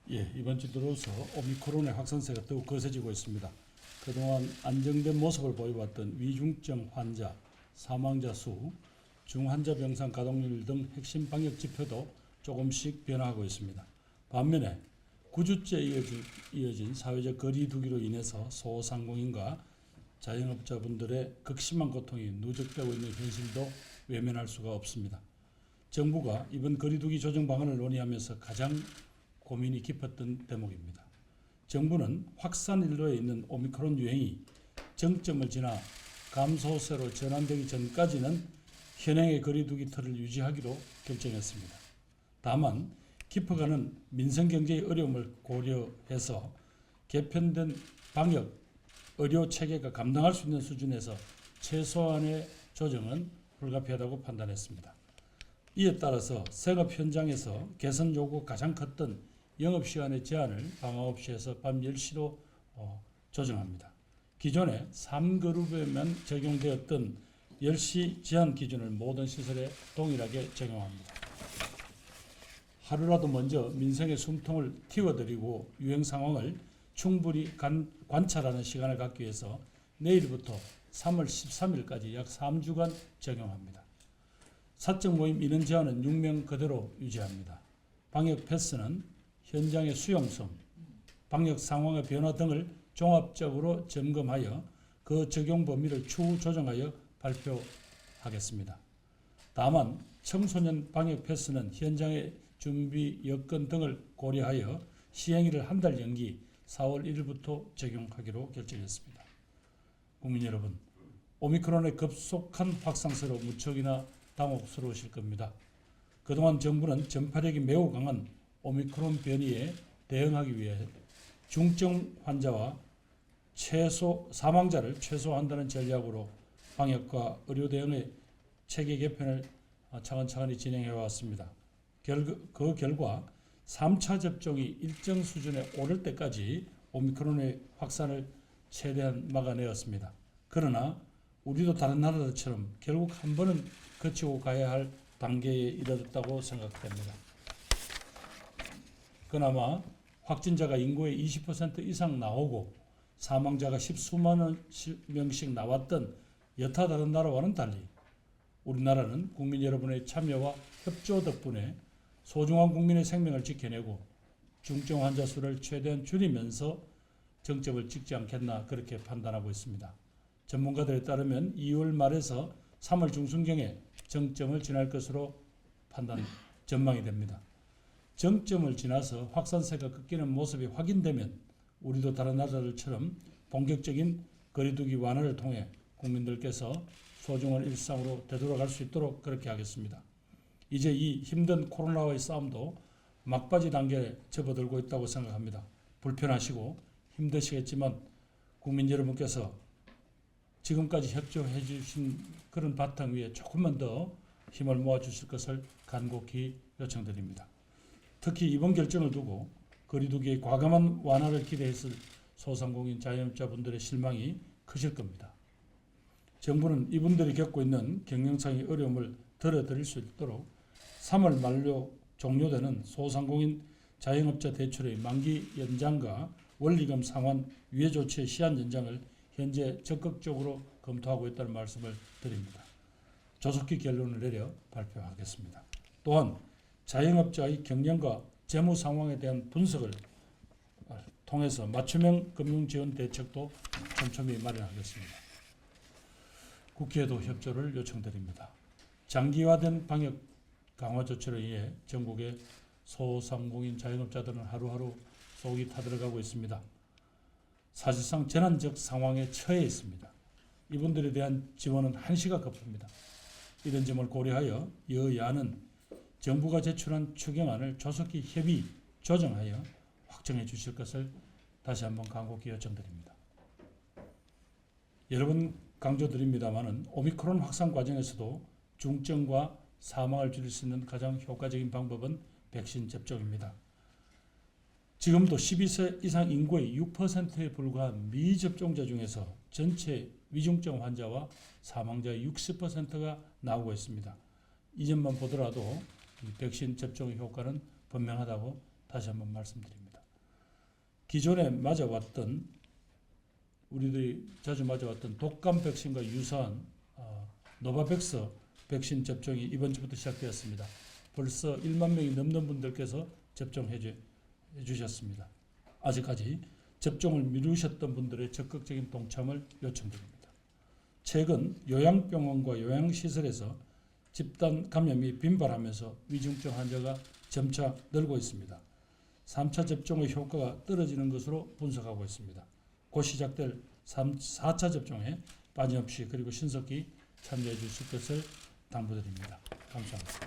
예, 이번 주 들어서 오미크론의 확산세가 더욱 거세지고 있습니다. 그동안 안정된 모습을 보여왔던 위중증 환자, 사망자 수, 중환자 병상 가동률 등 핵심 방역 지표도 조금씩 변화하고 있습니다. 반면에 9주째 이어진 사회적 거리 두기로 인해서 소상공인과 자영업자분들의 극심한 고통이 누적되고 있는 현실도 외면할 수가 없습니다. 정부가 이번 거리두기 조정 방안을 논의하면서 가장 고민이 깊었던 대목입니다. 정부는 확산 일로에 있는 오미크론 유행이 정점을 지나 감소세로 전환되기 전까지는 현행의 거리두기 틀을 유지하기로 결정했습니다. 다만 깊어가는 민생경제의 어려움을 고려해서 개편된 방역 의료 체계가 감당할 수 있는 수준에서 최소한의 조정은 불가피하다고 판단했습니다. 이에 따라서 생업 현장에서 개선 요구가 가장 컸던 영업시간의 제한을 방학 없이 해서 밤 10시로 조정합니다. 기존에 3그룹에만 적용되었던 10시 제한 기준을 모든 시설에 동일하게 적용합니다. 하루라도 먼저 민생의 숨통을 틔워드리고 유행 상황을 충분히 관찰하는 시간을 갖기 위해서 내일부터 3월 13일까지 약 3주간 적용합니다. 사적 모임 인원 제한은 6명 그대로 유지합니다. 방역 패스는 현장의 수용성, 방역 상황의 변화 등을 종합적으로 점검하여 그 적용 범위를 추후 조정하여 발표하겠습니다. 다만 청소년 방역 패스는 현장의 준비 여건 등을 고려하여 시행일을 한 달 연기 4월 1일부터 적용하기로 결정했습니다. 국민 여러분, 오미크론의 급속한 확산세로 무척이나 당혹스러우실 겁니다. 그동안 정부는 전파력이 매우 강한 오미크론 변이에 대응하기 위해 중증 환자와 사망자를 최소화한다는 전략으로 방역과 의료 대응의 체계 개편을 차근차근히 진행해 왔습니다. 그 결과 3차 접종이 일정 수준에 오를 때까지 오미크론의 확산을 최대한 막아내었습니다. 그러나 우리도 다른 나라들처럼 결국 한 번은 거치고 가야 할 단계에 이르렀다고 생각됩니다. 그나마 확진자가 인구의 20% 이상 나오고 사망자가 십수만 명씩 나왔던 여타 다른 나라와는 달리 우리나라는 국민 여러분의 참여와 협조 덕분에 소중한 국민의 생명을 지켜내고 중증 환자 수를 최대한 줄이면서 정점을 찍지 않겠나 그렇게 판단하고 있습니다. 전문가들에 따르면 2월 말에서 3월 중순경에 정점을 지날 것으로 전망이 됩니다. 정점을 지나서 확산세가 꺾이는 모습이 확인되면 우리도 다른 나라들처럼 본격적인 거리두기 완화를 통해 국민들께서 소중한 일상으로 되돌아갈 수 있도록 그렇게 하겠습니다. 이제 이 힘든 코로나와의 싸움도 막바지 단계에 접어들고 있다고 생각합니다. 불편하시고 힘드시겠지만 국민 여러분께서 지금까지 협조해 주신 그런 바탕 위에 조금만 더 힘을 모아 주실 것을 간곡히 요청드립니다. 특히 이번 결정을 두고 거리두기의 과감한 완화를 기대했을 소상공인 자영업자분들의 실망이 크실 겁니다. 정부는 이분들이 겪고 있는 경영상의 어려움을 덜어드릴 수 있도록 3월 말로 종료되는 소상공인 자영업자 대출의 만기 연장과 원리금 상환 유예 조치의 시한 연장을 현재 적극적으로 검토하고 있다는 말씀을 드립니다. 조속히 결론을 내려 발표하겠습니다. 또한 자영업자의 경영과 재무 상황에 대한 분석을 통해서 맞춤형 금융지원 대책도 촘촘히 마련하겠습니다. 국회에도 협조를 요청드립니다. 장기화된 방역 강화 조치로 인해 전국의 소상공인 자영업자들은 하루하루 속이 타들어가고 있습니다. 사실상 재난적 상황에 처해 있습니다. 이분들에 대한 지원은 한시가 급합니다. 이런 점을 고려하여 여야는 정부가 제출한 추경안을 조속히 협의, 조정하여 확정해 주실 것을 다시 한번 간곡히 요청드립니다. 여러 번 강조드립니다마는 오미크론 확산 과정에서도 중증과 사망을 줄일 수 있는 가장 효과적인 방법은 백신 접종입니다. 지금도 12세 이상 인구의 6%에 불과한 미접종자 중에서 전체 위중증 환자와 사망자의 60%가 나오고 있습니다. 이 점만 보더라도 백신 접종의 효과는 분명하다고 다시 한번 말씀드립니다. 기존에 맞아왔던 우리들이 자주 맞아왔던 독감 백신과 유사한 노바백스 백신 접종이 이번 주부터 시작되었습니다. 벌써 1만 명이 넘는 분들께서 접종해 주셨습니다. 아직까지 접종을 미루셨던 분들의 적극적인 동참을 요청드립니다. 최근 요양병원과 요양시설에서 집단 감염이 빈발하면서 위중증 환자가 점차 늘고 있습니다. 3차 접종의 효과가 떨어지는 것으로 분석하고 있습니다. 곧 시작될 4차 접종에 빠짐없이 그리고 신속히 참여해 주실 것을 당부드립니다. 감사합니다.